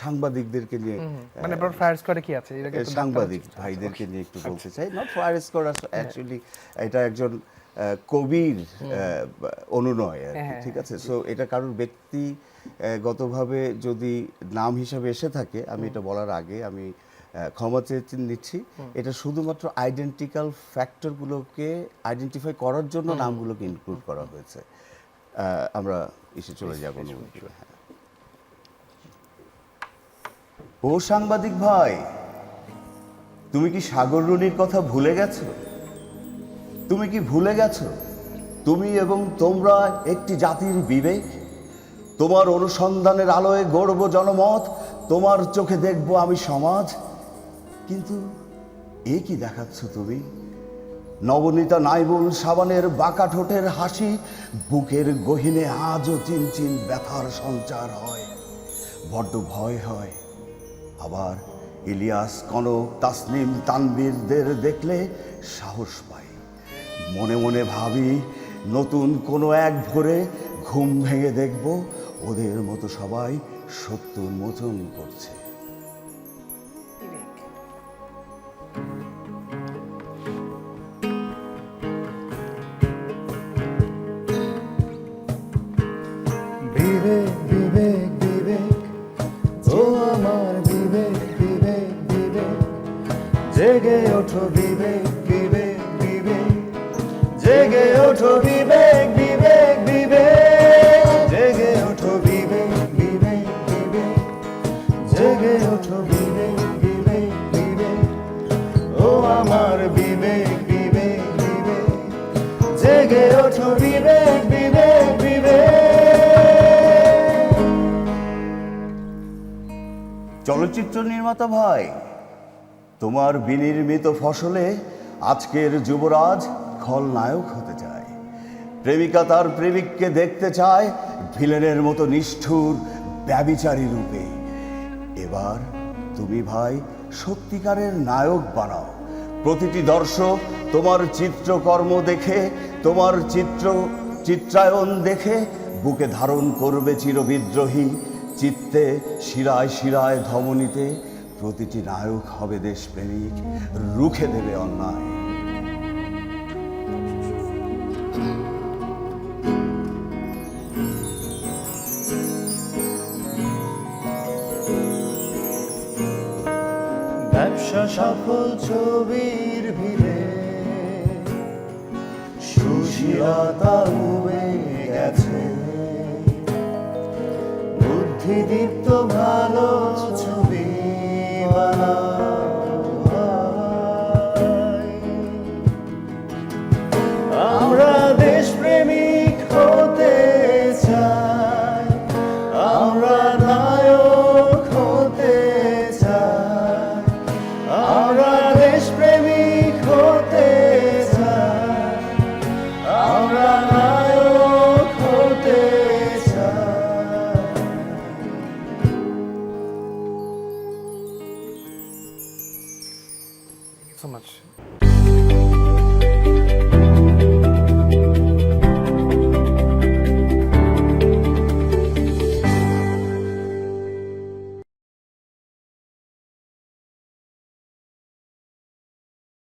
সাংবাদিকদেরকে নিয়ে মানে ফায়ার স্কোয়াডে কি আছে সাংবাদিক ভাইদেরকে নিয়ে একটু বলতে চাই। নট ফায়ার স্কোয়াড, অ্যাকচুয়ালি এটা একজন কবির অনুনয় আর কি, ঠিক আছে। সো এটা কারোর ব্যক্তিগতভাবে যদি নাম হিসাবে এসে থাকে, আমি এটা বলার আগে আমি ক্ষমা চেয়ে নিচ্ছি। এটা শুধুমাত্র আইডেন্টিক্যাল ফ্যাক্টরগুলোকে আইডেন্টিফাই করার জন্য নামগুলোকে ইনক্লুড করা হয়েছে। আমরা এসে চলে যাবো। ও সাংবাদিক ভাই, তুমি কি সাগর রুনির কথা ভুলে গেছো? তুমি কি ভুলে গেছো তুমি এবং তোমরা একটি জাতির বিবেক? তোমার অনুসন্ধানের আলোয় গড়ব জনমত, তোমার চোখে দেখব আমি সমাজ। কিন্তু এ কি দেখাচ্ছ তুমি? নবনীতা নাইবুল সাবানের বাঁকা ঠোঁটের হাসি, বুকের গহীনে আজও চিনচিন ব্যথার সঞ্চার হয়। বড্ড ভয় হয়। আবার ইলিয়াস, কনক, তাসনিম, তানবীরদের দেখলে সাহস পাই। মনে মনে ভাবি, নতুন কোনো এক ভোরে ঘুম ভেঙে দেখব ওদের মতো সবাই সত্য উন্মোচন করছে। বিবেক বিবেক বিবেক, ও আমার বিবেক বিবেক বিবেক, জেগে ওঠো বিবেক বিবেক বিবেক, জেগে ওঠো বিবেক বিবেক বিবেক, জেগে ওঠো বিবেক বিবেক বিবেক, জেগে ওঠো বিবেক বিবেক বিবেক, ও আমার বিবেক বিবেক বিবেক, জেগে ওঠো বিবেক বিবেক বিবেক। চলচ্চিত্র নির্মাতা ভাই, তোমার বিনির্মিত ফসলে আজকের যুবরাজ খলনায়ক হতে চায়। প্রেমিকা তার প্রেমিককে দেখতে চায় ভিলেনের মতো নিষ্ঠুর ব্যভিচারী রূপে। এবার তুমি ভাই সত্যিকারের নায়ক বানাও। প্রতিটি দর্শক তোমার চিত্রকর্ম দেখে, তোমার চিত্রায়ন দেখে বুকে ধারণ করবে চিরবিদ্রোহী। চিত্তে শিরায় শিরায় ধমনীতে প্রতিটি নায়ক হবে দেশপ্রেমিক, রুখে দেবে অন্যায়। ব্যবসা সফল ছবির ভিড়ে সুশীলতা উবে গেছে, বুদ্ধিদীপ্ত ভালো